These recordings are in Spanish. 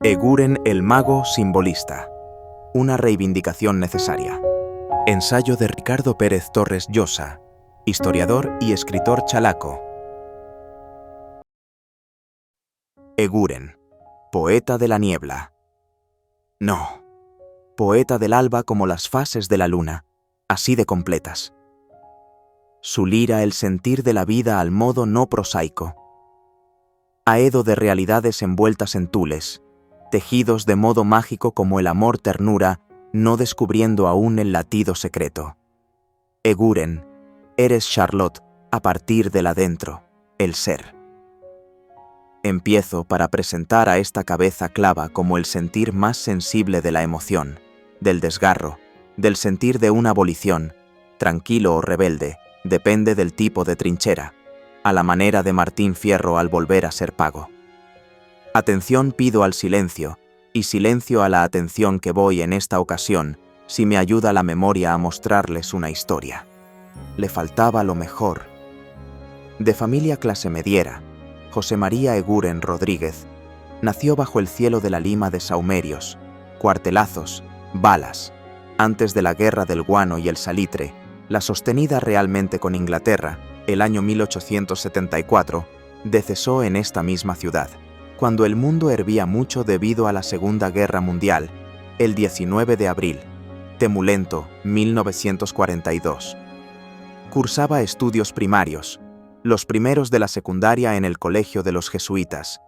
Eguren el mago simbolista. Una reivindicación necesaria. Ensayo de Ricardo Pérez Torres Llosa, historiador y escritor chalaco. Eguren, poeta de la niebla. No, poeta del alba como las fases de la luna, así de completas. Su lira el sentir de la vida al modo no prosaico. Aedo de realidades envueltas en tules, tejidos de modo mágico como el amor ternura, no descubriendo aún el latido secreto. Eguren, eres Charlotte a partir del adentro, el ser. Empiezo para presentar a esta cabeza clava como el sentir más sensible de la emoción, del desgarro, del sentir de una abolición, tranquilo o rebelde, depende del tipo de trinchera, a la manera de Martín Fierro al volver a ser pago. Atención pido al silencio, y silencio a la atención que voy en esta ocasión, si me ayuda la memoria a mostrarles una historia. Le faltaba lo mejor. De familia clase mediera, José María Eguren Rodríguez nació bajo el cielo de la Lima de Saumerios, cuartelazos, balas, antes de la guerra del guano y el salitre, la sostenida realmente con Inglaterra, el año 1874, decesó en esta misma ciudad, cuando el mundo hervía mucho debido a la Segunda Guerra Mundial, el 19 de abril, Temulento, 1942. Cursaba estudios primarios, los primeros de la secundaria en el Colegio de los Jesuitas,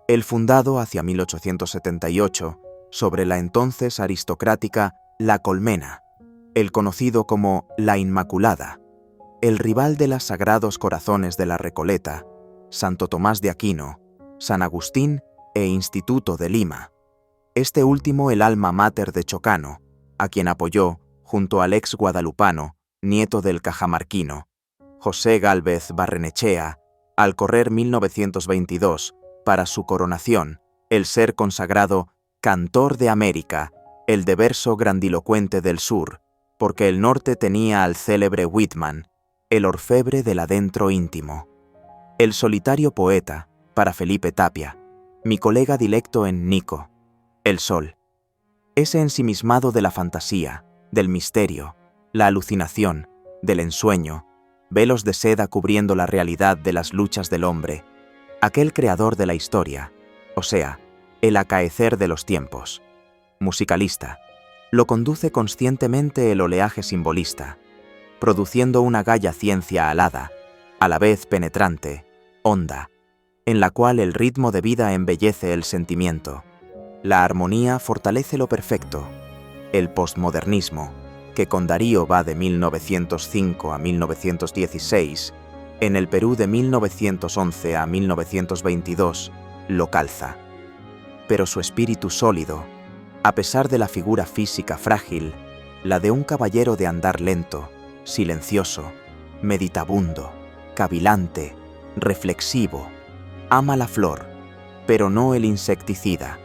el fundado hacia 1878, sobre la entonces aristocrática La Colmena, el conocido como La Inmaculada, el rival de las Sagrados Corazones de la Recoleta, Santo Tomás de Aquino, San Agustín e Instituto de Lima. Este último el alma mater de Chocano, a quien apoyó, junto al ex guadalupano, nieto del cajamarquino, José Gálvez Barrenechea, al correr 1922, para su coronación, el ser consagrado Cantor de América, el de verso grandilocuente del sur, porque el norte tenía al célebre Whitman, el orfebre del adentro íntimo. El solitario poeta, para Felipe Tapia, mi colega dilecto en Nico, el sol. Ese ensimismado de la fantasía, del misterio, la alucinación, del ensueño, velos de seda cubriendo la realidad de las luchas del hombre, aquel creador de la historia, o sea, el acaecer de los tiempos. Musicalista, lo conduce conscientemente el oleaje simbolista, produciendo una gaya ciencia alada, a la vez penetrante, honda, en la cual el ritmo de vida embellece el sentimiento. La armonía fortalece lo perfecto. El postmodernismo, que con Darío va de 1905 a 1916, en el Perú de 1911 a 1922, lo calza. Pero su espíritu sólido, a pesar de la figura física frágil, la de un caballero de andar lento, silencioso, meditabundo, cavilante, reflexivo, ama la flor, pero no el insecticida.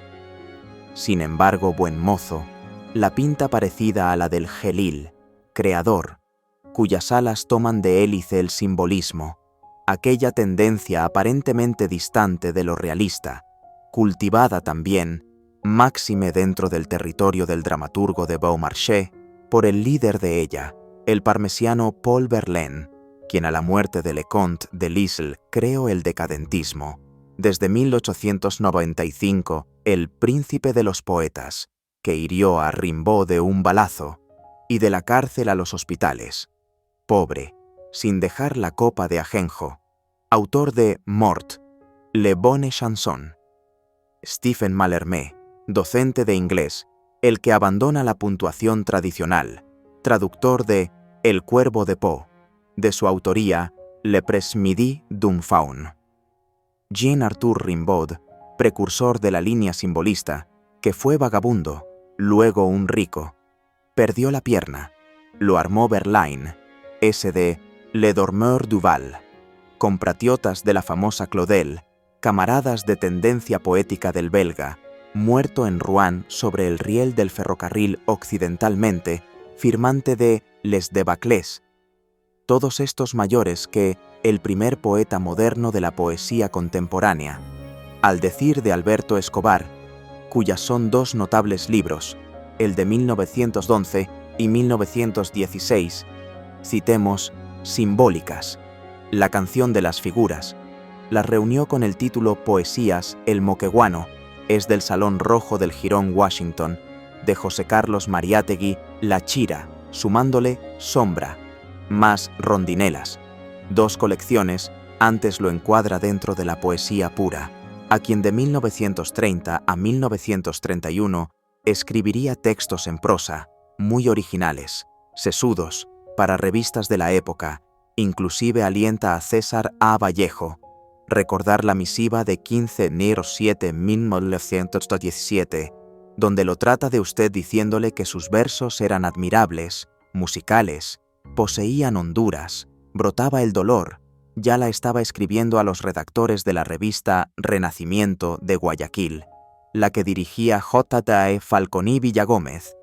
Sin embargo, buen mozo, la pinta parecida a la del Gelil, creador, cuyas alas toman de hélice el simbolismo, aquella tendencia aparentemente distante de lo realista, cultivada también, máxime dentro del territorio del dramaturgo de Beaumarchais, por el líder de ella, el parmesiano Paul Verlaine, quien a la muerte de Leconte de Lisle creó el decadentismo. Desde 1895, el príncipe de los poetas, que hirió a Rimbaud de un balazo, y de la cárcel a los hospitales. Pobre, sin dejar la copa de ajenjo, autor de Mort, Le Bonne Chanson. Stephen Mallarmé, docente de inglés, el que abandona la puntuación tradicional, traductor de El Cuervo de Poe, de su autoría Le Presmidi d'un Faun. Jean-Arthur Rimbaud, precursor de la línea simbolista, que fue vagabundo, luego un rico, perdió la pierna, lo armó Verlaine, ese de Le Dormeur du Val, compratiotas de la famosa Claudel, camaradas de tendencia poética del belga, muerto en Rouen sobre el riel del ferrocarril occidentalmente, firmante de Les Débâcles. Todos estos mayores que el primer poeta moderno de la poesía contemporánea, al decir de Alberto Escobar, cuyas son dos notables libros, el de 1911 y 1916, citemos Simbólicas, la canción de las figuras. Las reunió con el título Poesías El Moqueguano, es del Salón Rojo del Jirón Washington, de José Carlos Mariátegui, La Chira, sumándole Sombra, más Rondinelas. Dos colecciones, antes lo encuadra dentro de la poesía pura, a quien de 1930 a 1931 escribiría textos en prosa, muy originales, sesudos, para revistas de la época, inclusive alienta a César A. Vallejo, recordar la misiva de 15 de enero 1917, donde lo trata de usted diciéndole que sus versos eran admirables, musicales, poseían honduras, brotaba el dolor, ya la estaba escribiendo a los redactores de la revista Renacimiento de Guayaquil, la que dirigía J. Falconi Villagómez.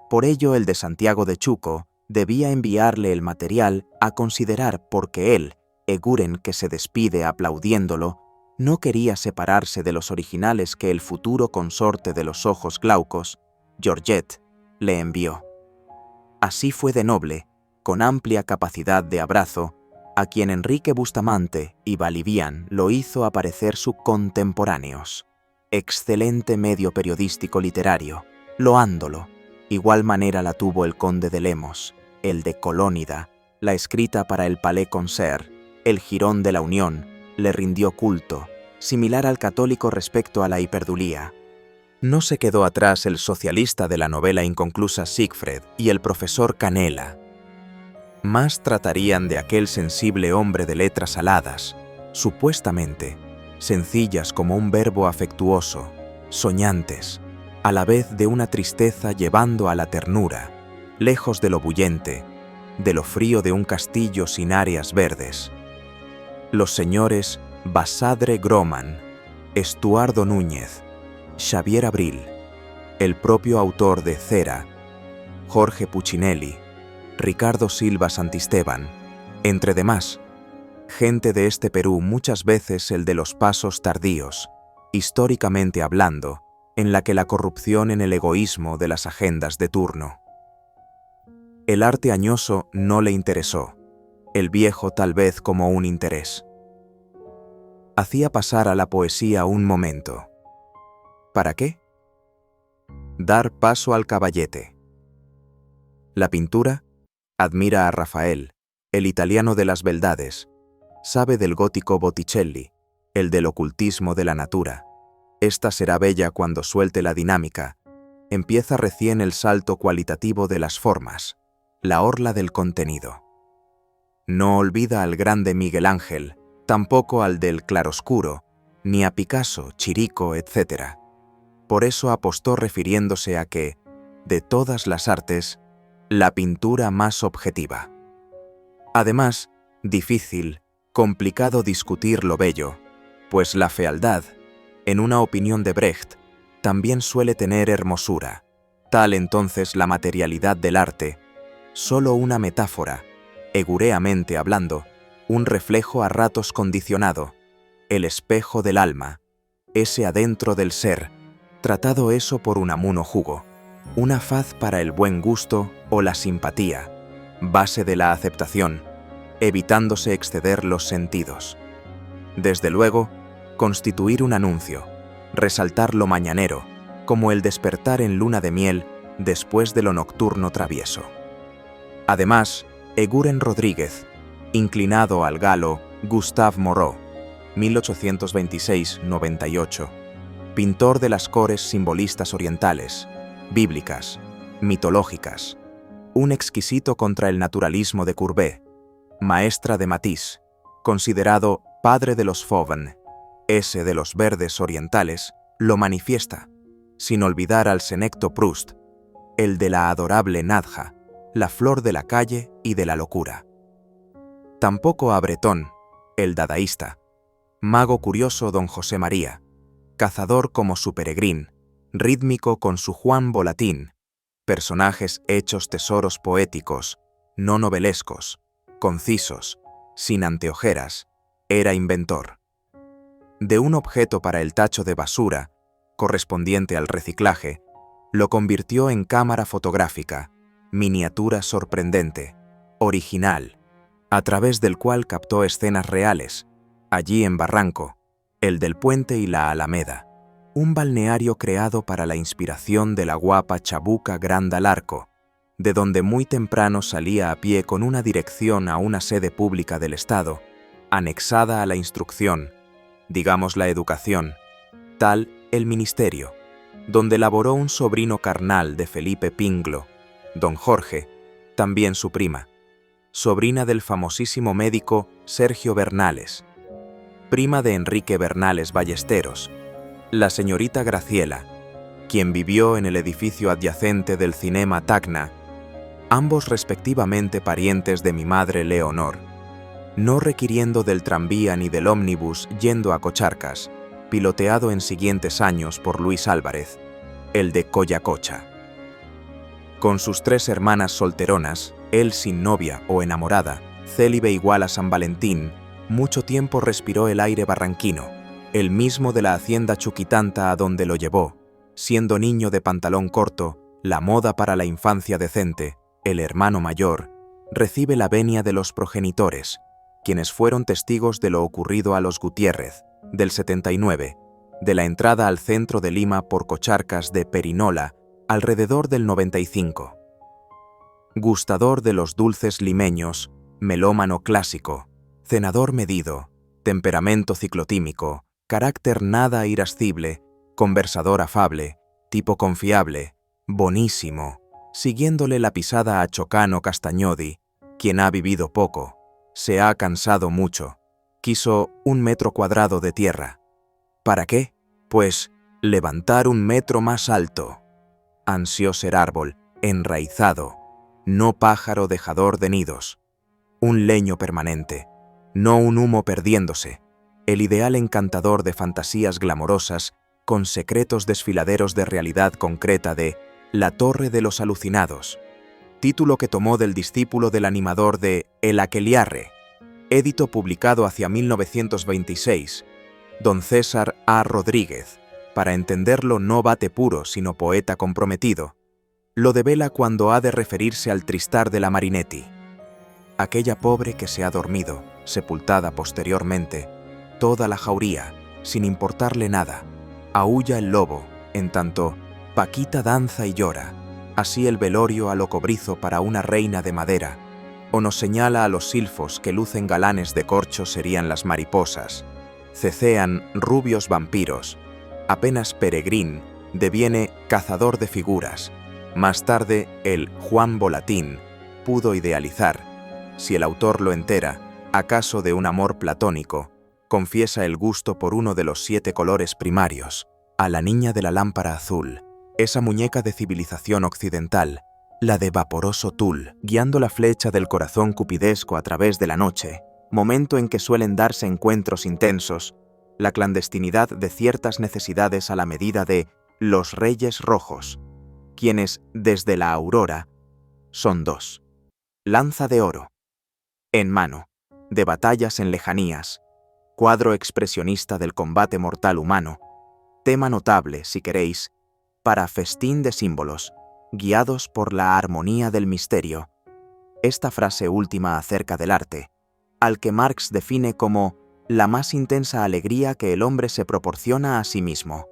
Por ello el de Santiago de Chuco debía enviarle el material a considerar porque él, Eguren que se despide aplaudiéndolo, no quería separarse de los originales que el futuro consorte de los ojos glaucos, Georgette, le envió. Así fue de noble, con amplia capacidad de abrazo, a quien Enrique Bustamante y Balivián lo hizo aparecer subcontemporáneos. Excelente medio periodístico literario, loándolo. Igual manera la tuvo el conde de Lemos, el de Colónida, la escrita para el Palais Concert, el Jirón de la Unión, le rindió culto, similar al católico respecto a la hiperdulía. No se quedó atrás el socialista de la novela inconclusa Siegfried y el profesor Canela. Más tratarían de aquel sensible hombre de letras aladas, supuestamente, sencillas como un verbo afectuoso, soñantes, a la vez de una tristeza llevando a la ternura, lejos de lo bullente, de lo frío de un castillo sin áreas verdes. Los señores Basadre Groman, Estuardo Núñez, Xavier Abril, el propio autor de Cera, Jorge Puccinelli, Ricardo Silva Santisteban, entre demás, gente de este Perú muchas veces el de los pasos tardíos, históricamente hablando, en la que la corrupción en el egoísmo de las agendas de turno. El arte añoso no le interesó, el viejo tal vez como un interés. Hacía pasar a la poesía un momento. ¿Para qué? Dar paso al caballete. La pintura admira a Rafael, el italiano de las beldades, sabe del gótico Botticelli, el del ocultismo de la natura. Esta será bella cuando suelte la dinámica. Empieza recién el salto cualitativo de las formas, la orla del contenido. No olvida al grande Miguel Ángel, tampoco al del claroscuro, ni a Picasso, Chirico, etc. Por eso apostó refiriéndose a que, de todas las artes, la pintura más objetiva. Además, difícil, complicado discutir lo bello, pues la fealdad, en una opinión de Brecht, también suele tener hermosura. Tal entonces la materialidad del arte, solo una metáfora, egureamente hablando, un reflejo a ratos condicionado, el espejo del alma, ese adentro del ser, tratado eso por un amuno jugo, una faz para el buen gusto o la simpatía, base de la aceptación, evitándose exceder los sentidos. Desde luego, constituir un anuncio, resaltar lo mañanero, como el despertar en luna de miel después de lo nocturno travieso. Además, Eguren Rodríguez, inclinado al galo Gustave Moreau, 1826-98, pintor de las cores simbolistas orientales, bíblicas, mitológicas, un exquisito contra el naturalismo de Courbet, maestra de Matisse, considerado padre de los Fauves, ese de los verdes orientales, lo manifiesta, sin olvidar al senecto Proust, el de la adorable Nadja, la flor de la calle y de la locura. Tampoco a Breton, el dadaísta, mago curioso don José María, cazador como su Peregrín, rítmico con su Juan Volatín, personajes hechos tesoros poéticos, no novelescos, concisos, sin anteojeras, era inventor. De un objeto para el tacho de basura, correspondiente al reciclaje, lo convirtió en cámara fotográfica, miniatura sorprendente, original, a través del cual captó escenas reales, allí en Barranco, el del Puente y la Alameda, un balneario creado para la inspiración de la guapa Chabuca Granda Larco, de donde muy temprano salía a pie con una dirección a una sede pública del Estado, anexada a la instrucción, digamos la educación, tal el ministerio, donde laboró un sobrino carnal de Felipe Pinglo, don Jorge, también su prima, sobrina del famosísimo médico Sergio Bernales, prima de Enrique Bernales Ballesteros, la señorita Graciela, quien vivió en el edificio adyacente del Cinema Tacna, ambos respectivamente parientes de mi madre Leonor, no requiriendo del tranvía ni del ómnibus yendo a Cocharcas, piloteado en siguientes años por Luis Álvarez, el de Coyacocha. Con sus 3 hermanas solteronas, él sin novia o enamorada, célibe igual a San Valentín, mucho tiempo respiró el aire barranquino, el mismo de la hacienda Chuquitanta a donde lo llevó, siendo niño de pantalón corto, la moda para la infancia decente, el hermano mayor, recibe la venia de los progenitores, quienes fueron testigos de lo ocurrido a los Gutiérrez, del 79, de la entrada al centro de Lima por Cocharcas de Perinola, alrededor del 95. Gustador de los dulces limeños, melómano clásico, cenador medido, temperamento ciclotímico, carácter nada irascible, conversador afable, tipo confiable, bonísimo, siguiéndole la pisada a Chocano Castagnodi, quien ha vivido poco, se ha cansado mucho, quiso 1 metro cuadrado de tierra. ¿Para qué? Pues levantar 1 metro más alto. Ansió ser árbol, enraizado, no pájaro dejador de nidos. Un leño permanente, no un humo perdiéndose, el ideal encantador de fantasías glamorosas con secretos desfiladeros de realidad concreta de La Torre de los Alucinados, título que tomó del discípulo del animador de El Aqueliarre, édito publicado hacia 1926, don César A. Rodríguez, para entenderlo no bate puro sino poeta comprometido, lo devela cuando ha de referirse al tristar de la Marinetti. Aquella pobre que se ha dormido, sepultada posteriormente, toda la jauría, sin importarle nada, aúlla el lobo, en tanto Paquita danza y llora, así el velorio a lo cobrizo para una reina de madera, o nos señala a los silfos que lucen galanes de corcho serían las mariposas, cecean rubios vampiros, apenas Peregrín deviene cazador de figuras, más tarde el Juan Volatín pudo idealizar, si el autor lo entera, acaso de un amor platónico, confiesa el gusto por uno de los 7 colores primarios, a la niña de la lámpara azul, esa muñeca de civilización occidental, la de vaporoso tul, guiando la flecha del corazón cupidesco a través de la noche, momento en que suelen darse encuentros intensos, la clandestinidad de ciertas necesidades a la medida de los Reyes Rojos, quienes, desde la aurora, son 2. Lanza de oro, en mano, de batallas en lejanías, cuadro expresionista del combate mortal humano, tema notable, si queréis, para festín de símbolos, guiados por la armonía del misterio. Esta frase última acerca del arte, al que Marx define como la más intensa alegría que el hombre se proporciona a sí mismo.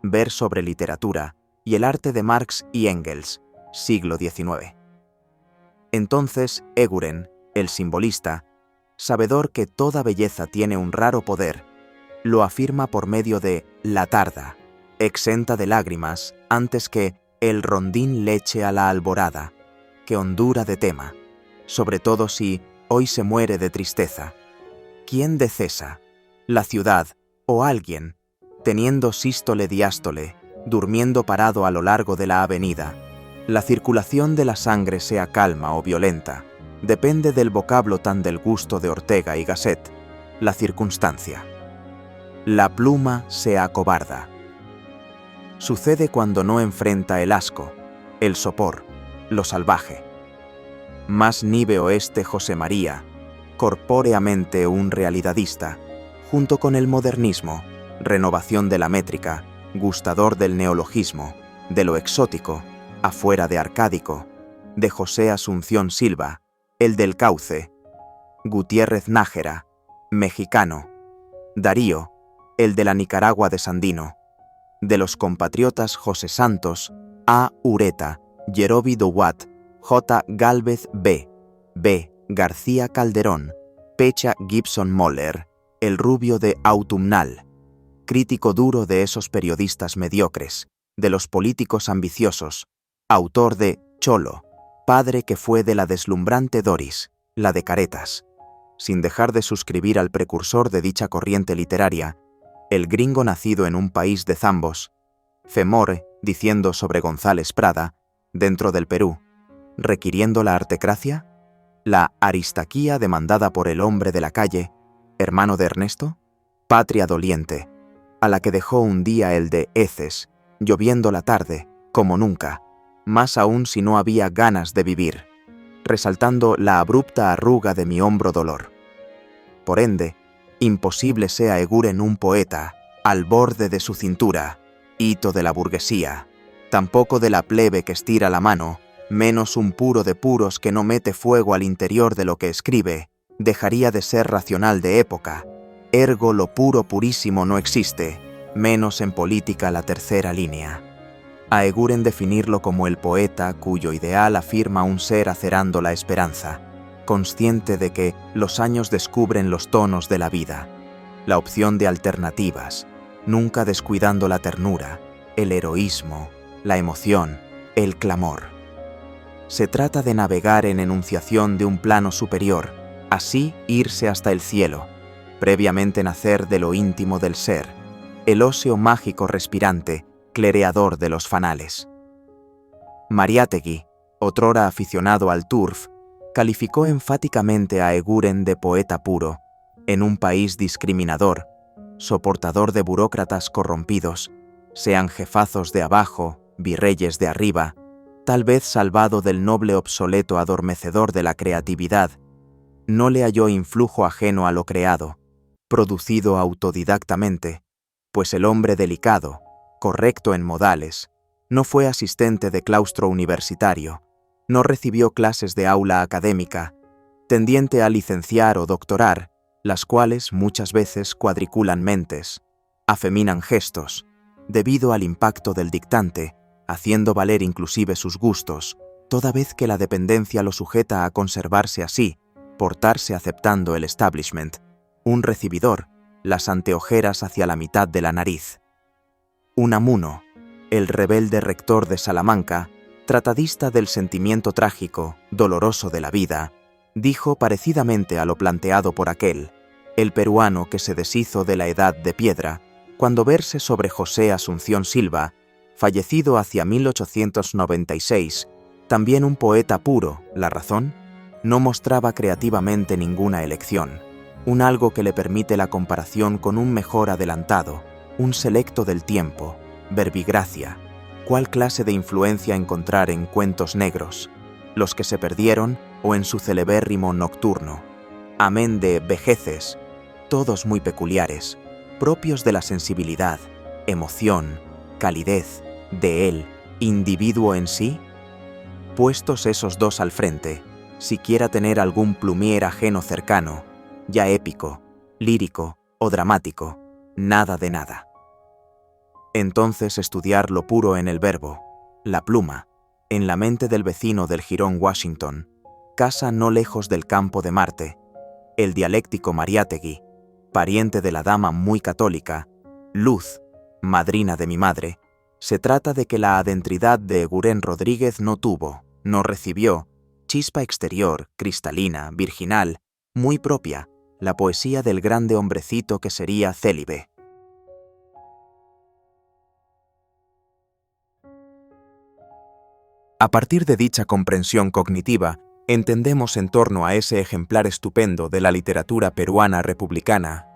Ver sobre literatura y el arte de Marx y Engels, siglo XIX. Entonces, Eguren, el simbolista, sabedor que toda belleza tiene un raro poder, lo afirma por medio de la tarda, exenta de lágrimas, antes que el rondín leche a la alborada, que hondura de tema, sobre todo si hoy se muere de tristeza. ¿Quién decesa? La ciudad, o alguien, teniendo sístole-diástole, durmiendo parado a lo largo de la avenida. La circulación de la sangre sea calma o violenta, depende del vocablo tan del gusto de Ortega y Gasset, la circunstancia. La pluma se acobarda. Sucede cuando no enfrenta el asco, el sopor, lo salvaje. Más nive oeste José María, corpóreamente un realidadista, junto con el modernismo, renovación de la métrica, gustador del neologismo, de lo exótico, afuera de arcádico, de José Asunción Silva, el del Cauce, Gutiérrez Nájera, mexicano, Darío, el de la Nicaragua de Sandino, de los compatriotas José Santos, A. Ureta, Yerobi Dowat, J. Gálvez B. García Calderón, Pecha Gibson Moller, el rubio de Autumnal, crítico duro de esos periodistas mediocres, de los políticos ambiciosos, autor de Cholo, padre que fue de la deslumbrante Doris, la de Caretas, sin dejar de suscribir al precursor de dicha corriente literaria, el gringo nacido en un país de zambos, Femore, diciendo sobre González Prada, dentro del Perú, requiriendo la artecracia, la aristaquía demandada por el hombre de la calle, hermano de Ernesto, patria doliente, a la que dejó un día el de heces, lloviendo la tarde, como nunca, más aún si no había ganas de vivir, resaltando la abrupta arruga de mi hombro dolor. Por ende, imposible sea Eguren un poeta, al borde de su cintura, hito de la burguesía, tampoco de la plebe que estira la mano, menos un puro de puros que no mete fuego al interior de lo que escribe, dejaría de ser racional de época, ergo lo puro purísimo no existe, menos en política la tercera línea. A Eguren definirlo como el poeta cuyo ideal afirma un ser acerando la esperanza, consciente de que los años descubren los tonos de la vida, la opción de alternativas, nunca descuidando la ternura, el heroísmo, la emoción, el clamor. Se trata de navegar en enunciación de un plano superior, así irse hasta el cielo, previamente nacer de lo íntimo del ser, el óseo mágico respirante, clereador de los fanales. Mariátegui, otrora aficionado al turf, calificó enfáticamente a Eguren de poeta puro, en un país discriminador, soportador de burócratas corrompidos, sean jefazos de abajo, virreyes de arriba, tal vez salvado del noble obsoleto adormecedor de la creatividad, no le halló influjo ajeno a lo creado, producido autodidactamente, pues el hombre delicado, correcto en modales, no fue asistente de claustro universitario, no recibió clases de aula académica, tendiente a licenciar o doctorar, las cuales muchas veces cuadriculan mentes, afeminan gestos, debido al impacto del dictante, haciendo valer inclusive sus gustos, toda vez que la dependencia lo sujeta a conservarse así, portarse aceptando el establishment, un recibidor, las anteojeras hacia la mitad de la nariz. Unamuno, el rebelde rector de Salamanca, tratadista del sentimiento trágico, doloroso de la vida, dijo parecidamente a lo planteado por aquel, el peruano que se deshizo de la edad de piedra, cuando verse sobre José Asunción Silva, fallecido hacia 1896, también un poeta puro, la razón, no mostraba creativamente ninguna elección, un algo que le permite la comparación con un mejor adelantado, un selecto del tiempo, verbigracia, cuál clase de influencia encontrar en Cuentos Negros, los que se perdieron o en su celebérrimo Nocturno, amén de vejeces, todos muy peculiares, propios de la sensibilidad, emoción, calidez, de él, individuo en sí? Puestos esos dos al frente, si quiera tener algún plumier ajeno cercano, ya épico, lírico o dramático, nada de nada. Entonces estudiar lo puro en el verbo, la pluma, en la mente del vecino del jirón Washington, casa no lejos del campo de Marte, el dialéctico Mariátegui, pariente de la dama muy católica, Luz, madrina de mi madre. Se trata de que la adentridad de Eguren Rodríguez no tuvo, no recibió, chispa exterior, cristalina, virginal, muy propia, la poesía del grande hombrecito que sería célibe. A partir de dicha comprensión cognitiva, entendemos en torno a ese ejemplar estupendo de la literatura peruana republicana,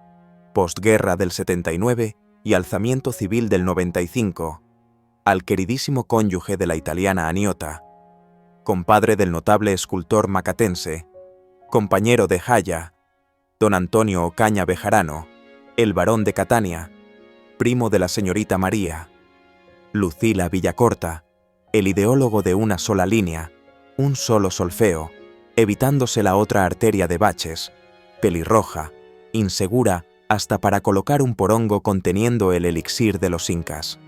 postguerra del 79 y alzamiento civil del 95, al queridísimo cónyuge de la italiana Aniota, compadre del notable escultor macatense, compañero de Jaya, don Antonio Ocaña Bejarano, el barón de Catania, primo de la señorita María. Lucila Villacorta, el ideólogo de una sola línea, un solo solfeo, evitándose la otra arteria de baches, pelirroja, insegura hasta para colocar un porongo conteniendo el elixir de los incas.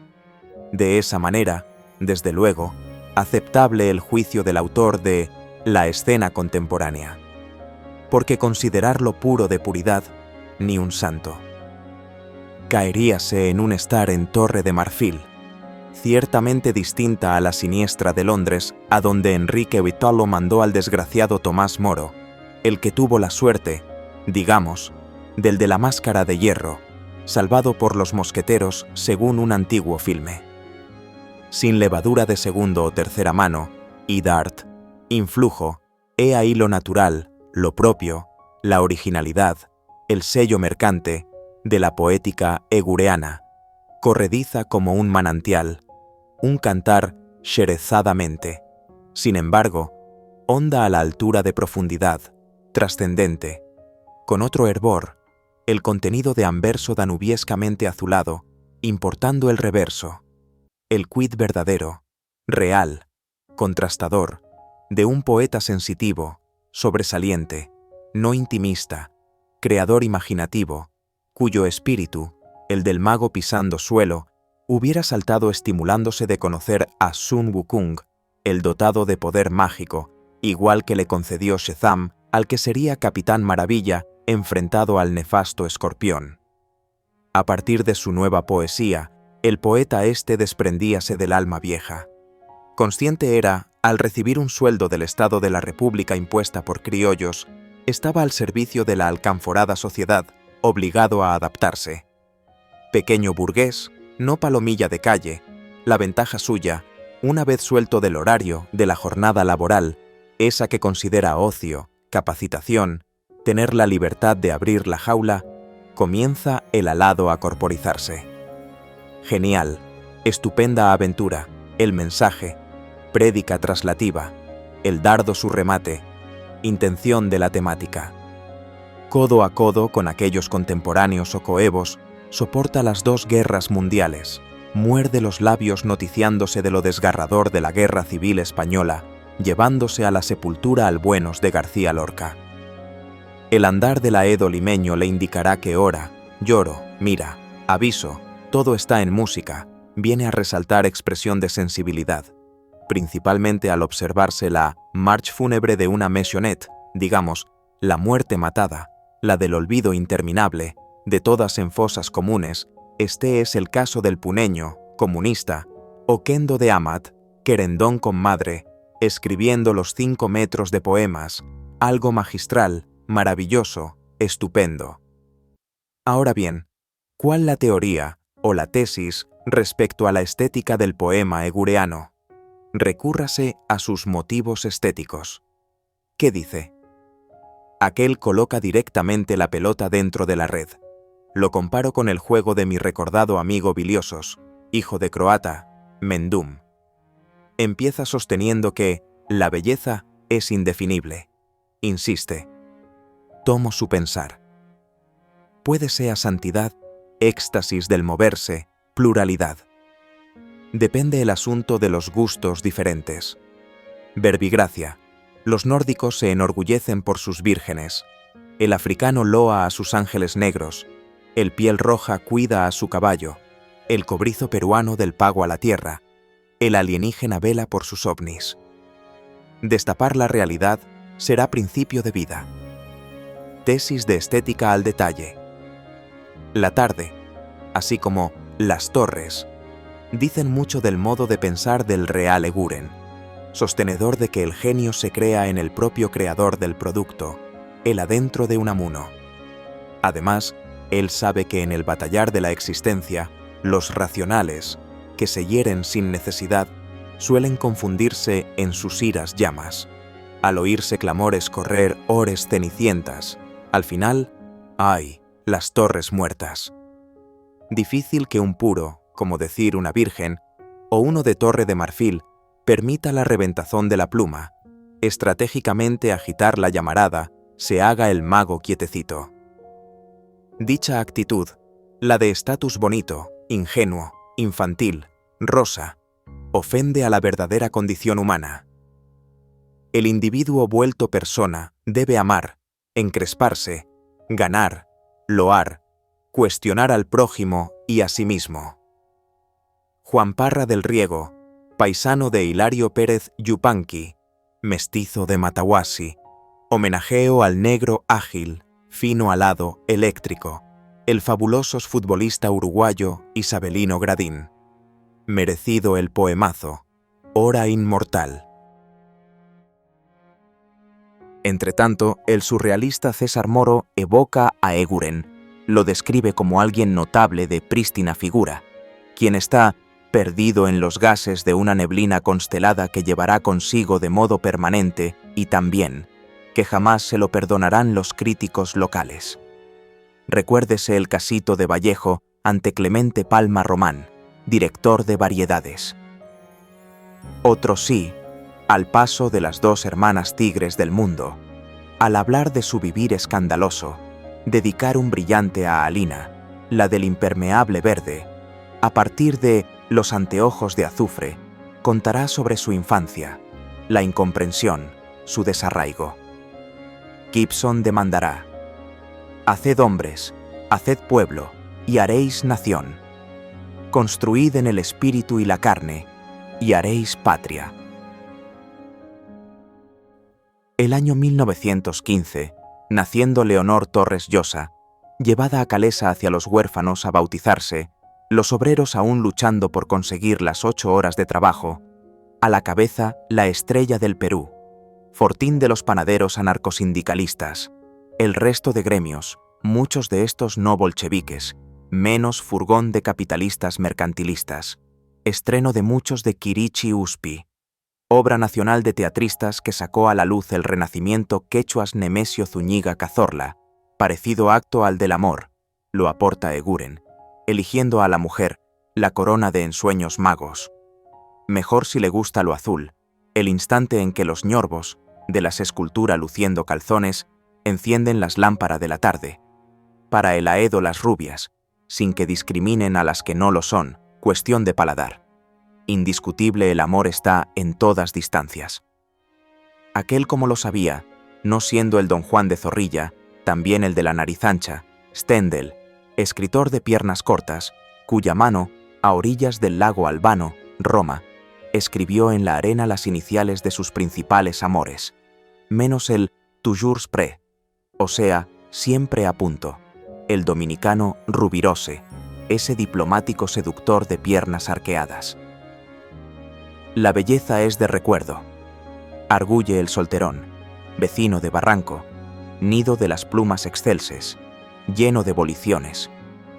De esa manera, desde luego, aceptable el juicio del autor de La escena contemporánea, porque considerarlo puro de puridad, ni un santo. Caeríase en un estar en Torre de Marfil, ciertamente distinta a la siniestra de Londres, a donde Enrique Vitalo mandó al desgraciado Tomás Moro, el que tuvo la suerte, digamos, del de la máscara de hierro, salvado por los mosqueteros según un antiguo filme. Sin levadura de segundo o tercera mano, id art, influjo, he ahí lo natural, lo propio, la originalidad, el sello mercante de la poética egureana, corrediza como un manantial, un cantar sherezadamente, sin embargo, honda a la altura de profundidad, trascendente, con otro hervor, el contenido de anverso danubiescamente azulado, importando el reverso, el quid verdadero, real, contrastador, de un poeta sensitivo, sobresaliente, no intimista, creador imaginativo, cuyo espíritu, el del mago pisando suelo, hubiera saltado estimulándose de conocer a Sun Wukong, el dotado de poder mágico, igual que le concedió Shazam al que sería Capitán Maravilla enfrentado al nefasto Escorpión. A partir de su nueva poesía, el poeta este desprendíase del alma vieja. Consciente era, al recibir un sueldo del Estado de la República impuesta por criollos, estaba al servicio de la alcanforada sociedad, obligado a adaptarse. Pequeño burgués, no palomilla de calle, la ventaja suya, una vez suelto del horario, de la jornada laboral, esa que considera ocio, capacitación, tener la libertad de abrir la jaula, comienza el alado a corporizarse. Genial, estupenda aventura, el mensaje, prédica traslativa, el dardo su remate, intención de la temática. Codo a codo con aquellos contemporáneos o coevos, soporta las dos guerras mundiales, muerde los labios noticiándose de lo desgarrador de la Guerra Civil Española, llevándose a la sepultura al Buenos de García Lorca. El andar del aedo limeño le indicará que ora, lloro, mira, aviso, todo está en música, viene a resaltar expresión de sensibilidad, principalmente al observarse la marche fúnebre de una maisonnette, digamos, la muerte matada, la del olvido interminable, de todas en fosas comunes. Este es el caso del puneño, comunista, Oquendo de Amat, querendón con madre, escribiendo los 5 metros de poemas, algo magistral, maravilloso, estupendo. Ahora bien, ¿cuál la teoría o la tesis respecto a la estética del poema egureano? Recúrrase a sus motivos estéticos. ¿Qué dice? Aquel coloca directamente la pelota dentro de la red. Lo comparo con el juego de mi recordado amigo Biliosos, hijo de croata, Mendum. Empieza sosteniendo que la belleza es indefinible. Insiste. Tomo su pensar. Puede ser santidad, éxtasis del moverse, pluralidad. Depende el asunto de los gustos diferentes. Verbigracia. Los nórdicos se enorgullecen por sus vírgenes. El africano loa a sus ángeles negros. El piel roja cuida a su caballo. El cobrizo peruano del pago a la tierra. El alienígena vela por sus ovnis. Destapar la realidad será principio de vida. Tesis de estética al detalle. La tarde, así como las torres, dicen mucho del modo de pensar del real Eguren, sostenedor de que el genio se crea en el propio creador del producto, el adentro de Unamuno. Además, él sabe que en el batallar de la existencia, los racionales, que se hieren sin necesidad, suelen confundirse en sus iras llamas. Al oírse clamores correr ores cenicientas, al final, ¡ay!, las torres muertas. Difícil que un puro, como decir una virgen, o uno de torre de marfil, permita la reventazón de la pluma, estratégicamente agitar la llamarada, se haga el mago quietecito. Dicha actitud, la de estatus bonito, ingenuo, infantil, rosa, ofende a la verdadera condición humana. El individuo vuelto persona debe amar, encresparse, ganar, loar, cuestionar al prójimo y a sí mismo. Juan Parra del Riego, paisano de Hilario Pérez Yupanqui, mestizo de Matahuasi, homenajeo al negro ágil, fino alado, eléctrico, el fabuloso futbolista uruguayo Isabelino Gradín. Merecido el poemazo, hora inmortal. Entretanto, el surrealista César Moro evoca a Eguren, lo describe como alguien notable de prístina figura, quien está perdido en los gases de una neblina constelada que llevará consigo de modo permanente y también que jamás se lo perdonarán los críticos locales. Recuérdese el casito de Vallejo ante Clemente Palma Román, director de Variedades. Otro sí, al paso de las dos hermanas tigres del mundo, al hablar de su vivir escandaloso, dedicar un brillante a Alina, la del impermeable verde, a partir de Los anteojos de azufre, contará sobre su infancia, la incomprensión, su desarraigo. Gibson demandará: haced hombres, haced pueblo, y haréis nación. Construid en el espíritu y la carne, y haréis patria. El año 1915, naciendo Leonor Torres Llosa, llevada a Calesa hacia los huérfanos a bautizarse, los obreros aún luchando por conseguir las 8 horas de trabajo, a la cabeza la estrella del Perú, fortín de los panaderos anarcosindicalistas, el resto de gremios, muchos de estos no bolcheviques, menos furgón de capitalistas mercantilistas, estreno de muchos de Kirichi Uspi, obra nacional de teatristas que sacó a la luz el renacimiento quechuas Nemesio Zúñiga Cazorla, parecido acto al del amor, lo aporta Eguren, eligiendo a la mujer, la corona de ensueños magos. Mejor si le gusta lo azul, el instante en que los ñorbos, de las esculturas luciendo calzones, encienden las lámparas de la tarde. Para el aedo las rubias, sin que discriminen a las que no lo son, cuestión de paladar. Indiscutible el amor está en todas distancias. Aquel como lo sabía, no siendo el don Juan de Zorrilla, también el de la nariz ancha, Stendhal, escritor de piernas cortas, cuya mano, a orillas del lago Albano, Roma, escribió en la arena las iniciales de sus principales amores, menos el toujours prêt, o sea, siempre a punto, el dominicano Rubirose, ese diplomático seductor de piernas arqueadas. La belleza es de recuerdo. Arguye el solterón, vecino de Barranco, nido de las plumas excelses, lleno de voliciones,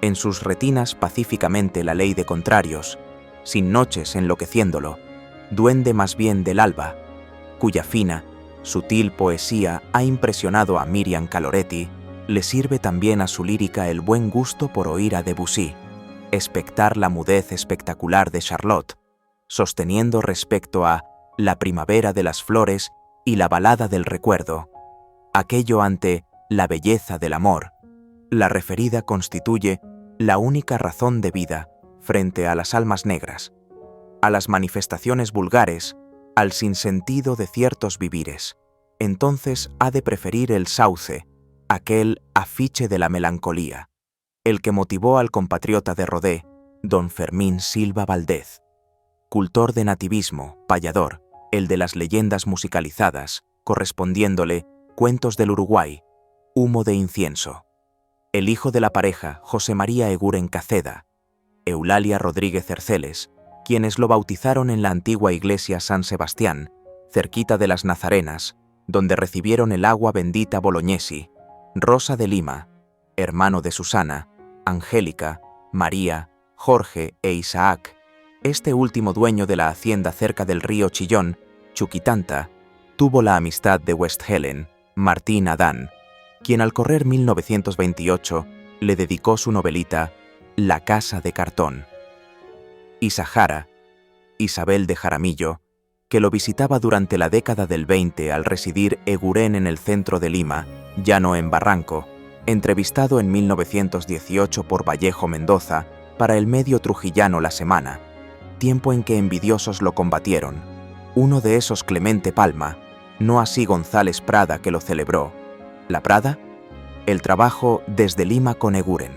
en sus retinas pacíficamente la ley de contrarios, sin noches enloqueciéndolo, duende más bien del alba, cuya fina, sutil poesía ha impresionado a Miriam Caloretti, le sirve también a su lírica el buen gusto por oír a Debussy, expectar la mudez espectacular de Charlotte, sosteniendo respecto a La primavera de las flores y la balada del recuerdo, aquello ante la belleza del amor, la referida constituye la única razón de vida frente a las almas negras, a las manifestaciones vulgares, al sinsentido de ciertos vivires. Entonces ha de preferir el sauce, aquel afiche de la melancolía, el que motivó al compatriota de Rodé, don Fermín Silva Valdez, cultor de nativismo, payador, el de las leyendas musicalizadas, correspondiéndole Cuentos del Uruguay, Humo de incienso. El hijo de la pareja, José María Eguren Caceda, Eulalia Rodríguez Cerceles, quienes lo bautizaron en la antigua iglesia San Sebastián, cerquita de las Nazarenas, donde recibieron el agua bendita Bolognesi, Rosa de Lima, hermano de Susana, Angélica, María, Jorge e Isaac. Este último dueño de la hacienda cerca del río Chillón, Chuquitanta, tuvo la amistad de West Helen, Martín Adán, quien al correr 1928 le dedicó su novelita La casa de cartón. Y Sahara, Isabel de Jaramillo, que lo visitaba durante la década del 20 al residir Eguren en el centro de Lima, ya no en Barranco, entrevistado en 1918 por Vallejo Mendoza, para el medio trujillano la semana, tiempo en que envidiosos lo combatieron. Uno de esos Clemente Palma, no así González Prada que lo celebró. ¿La Prada? El trabajo desde Lima con Eguren.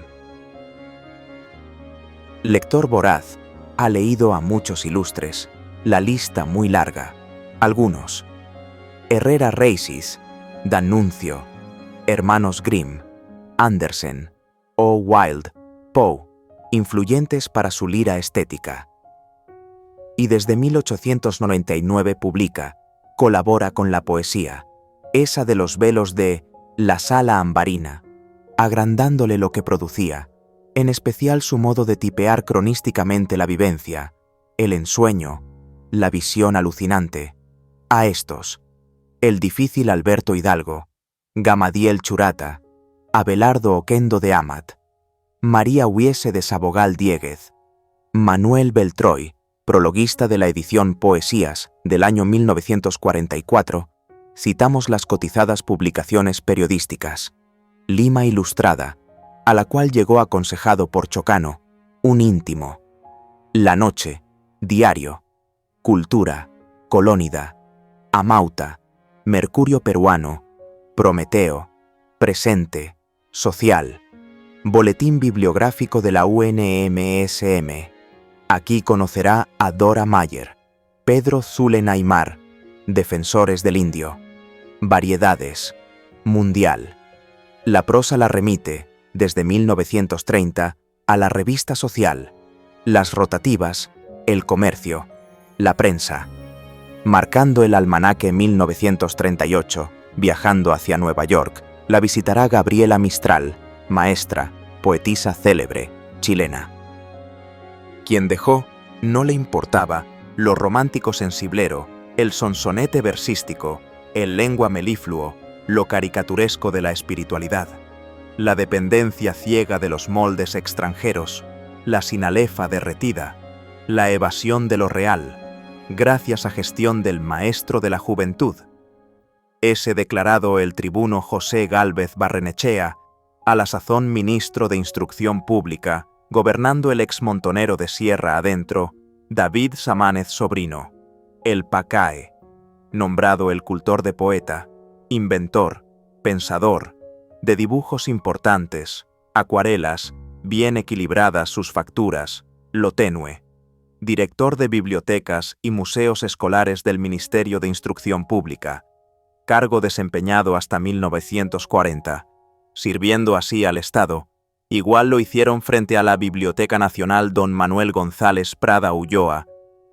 Lector voraz, ha leído a muchos ilustres, la lista muy larga. Algunos: Herrera Reisis, D'Annunzio, Hermanos Grimm, Andersen, O. Wilde, Poe, influyentes para su lira estética. Y desde 1899 publica, colabora con la poesía, esa de los velos de La Sala Ambarina, agrandándole lo que producía, en especial su modo de tipear cronísticamente la vivencia, el ensueño, la visión alucinante. A estos, el difícil Alberto Hidalgo, Gamadiel Churata, Abelardo Oquendo de Amat, María Huiese de Sabogal Diéguez, Manuel Beltroy, prologuista de la edición Poesías del año 1944, citamos las cotizadas publicaciones periodísticas. Lima Ilustrada, a la cual llegó aconsejado por Chocano, un íntimo. La Noche, Diario, Cultura, Colónida, Amauta, Mercurio Peruano, Prometeo, Presente, Social, Boletín Bibliográfico de la UNMSM. Aquí conocerá a Dora Mayer, Pedro Zulen Aymar, Defensores del Indio, Variedades, Mundial. La prosa la remite, desde 1930, a la Revista Social, las rotativas, El Comercio, La Prensa. Marcando el almanaque 1938, viajando hacia Nueva York, la visitará Gabriela Mistral, maestra, poetisa célebre, chilena. Quien dejó, no le importaba, lo romántico sensiblero, el sonsonete versístico, el lengua melifluo, lo caricaturesco de la espiritualidad, la dependencia ciega de los moldes extranjeros, la sinalefa derretida, la evasión de lo real, gracias a gestión del maestro de la juventud. Ese declarado el tribuno José Gálvez Barrenechea, a la sazón ministro de Instrucción Pública, gobernando el exmontonero de Sierra Adentro, David Samánez Sobrino, el Pacae, nombrado el cultor de poeta, inventor, pensador, de dibujos importantes, acuarelas, bien equilibradas sus facturas, lo tenue, director de bibliotecas y museos escolares del Ministerio de Instrucción Pública, cargo desempeñado hasta 1940, sirviendo así al Estado. Igual lo hicieron frente a la Biblioteca Nacional don Manuel González Prada Ulloa,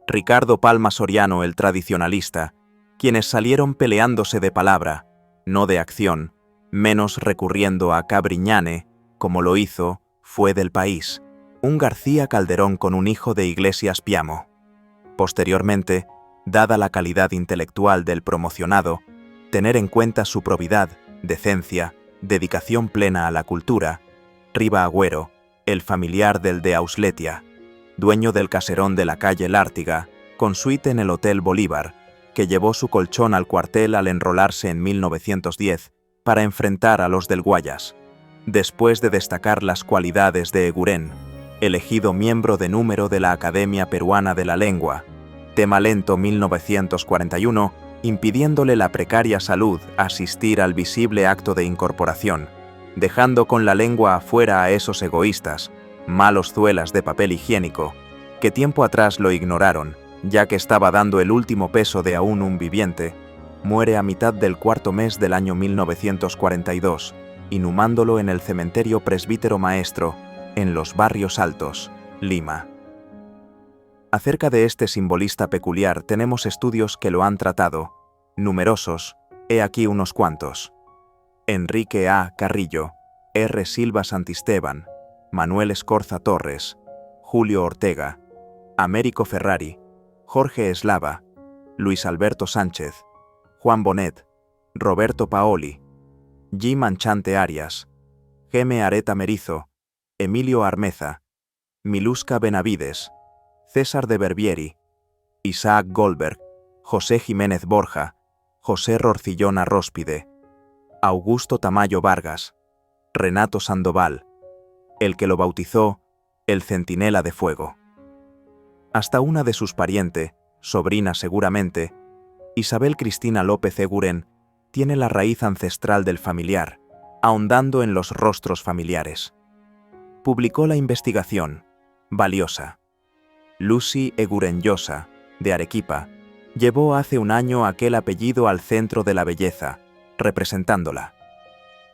Ricardo Palma Soriano el tradicionalista, quienes salieron peleándose de palabra, no de acción, menos recurriendo a Cabriñane, como lo hizo, fue del País, un García Calderón con un hijo de Iglesias Piamo. Posteriormente, dada la calidad intelectual del promocionado, tener en cuenta su probidad, decencia, dedicación plena a la cultura, Riva Agüero, el familiar del de Ausletia, dueño del caserón de la calle Lártiga, con suite en el Hotel Bolívar, que llevó su colchón al cuartel al enrolarse en 1910 para enfrentar a los del Guayas, después de destacar las cualidades de Eguren, elegido miembro de número de la Academia Peruana de la Lengua, tema lento 1941, impidiéndole la precaria salud asistir al visible acto de incorporación, dejando con la lengua afuera a esos egoístas, malos zuelas de papel higiénico, que tiempo atrás lo ignoraron, ya que estaba dando el último peso de aún un viviente, muere a mitad del cuarto mes del año 1942, inhumándolo en el cementerio Presbítero Maestro, en los Barrios Altos, Lima. Acerca de este simbolista peculiar tenemos estudios que lo han tratado, numerosos, he aquí unos cuantos. Enrique A. Carrillo, R. Silva Santisteban, Manuel Escorza Torres, Julio Ortega, Américo Ferrari, Jorge Eslava, Luis Alberto Sánchez, Juan Bonet, Roberto Paoli, G. Manchante Arias, Geme Areta Merizo, Emilio Armeza, Miluska Benavides, César de Berbieri, Isaac Goldberg, José Jiménez Borja, José Rorcillón Arróspide, Augusto Tamayo Vargas, Renato Sandoval, el que lo bautizó, el centinela de fuego. Hasta una de sus pariente, sobrina seguramente, Isabel Cristina López Eguren, tiene la raíz ancestral del familiar, ahondando en los rostros familiares. Publicó la investigación, valiosa. Lucy Eguren Llosa, de Arequipa, llevó hace un año aquel apellido al centro de la belleza, representándola.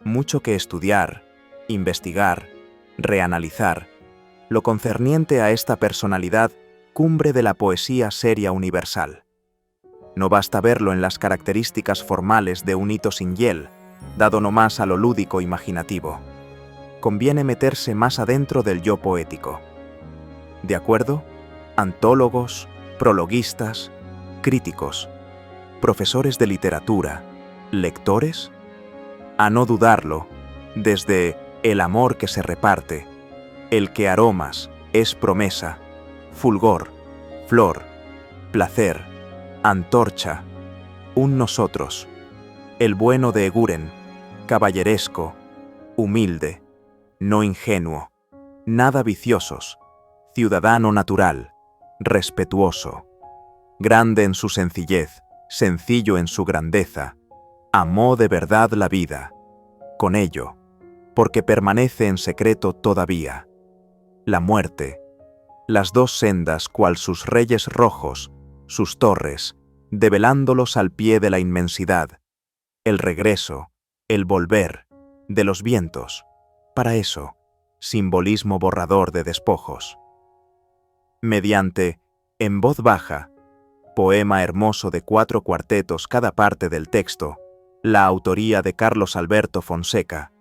Mucho que estudiar, investigar, reanalizar, lo concerniente a esta personalidad cumbre de la poesía seria universal. No basta verlo en las características formales de un hito sin hiel, dado nomás a lo lúdico imaginativo. Conviene meterse más adentro del yo poético. ¿De acuerdo? Antólogos, prologuistas, críticos, profesores de literatura, lectores. A no dudarlo, desde el amor que se reparte, el que aromas es promesa, fulgor, flor, placer, antorcha, un nosotros, el bueno de Eguren, caballeresco, humilde, no ingenuo, nada viciosos, ciudadano natural, respetuoso, grande en su sencillez, sencillo en su grandeza, amó de verdad la vida, con ello, porque permanece en secreto todavía, la muerte, las dos sendas cual sus reyes rojos, sus torres, develándolos al pie de la inmensidad, el regreso, el volver, de los vientos, para eso, simbolismo borrador de despojos. Mediante, en voz baja, poema hermoso de 4 cuartetos cada parte del texto, la autoría de Carlos Alberto Fonseca,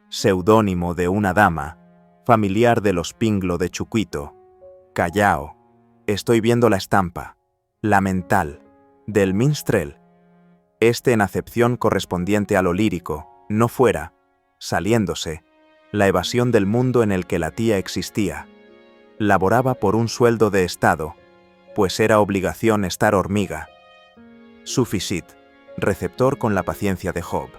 seudónimo de una dama, familiar de los Pinglo de Chucuito, Callao, estoy viendo la estampa, la mental, del minstrel, en acepción correspondiente a lo lírico, no fuera, saliéndose, la evasión del mundo en el que la tía existía. Laboraba por un sueldo de Estado, pues era obligación estar hormiga. Sufficit, receptor con la paciencia de Job.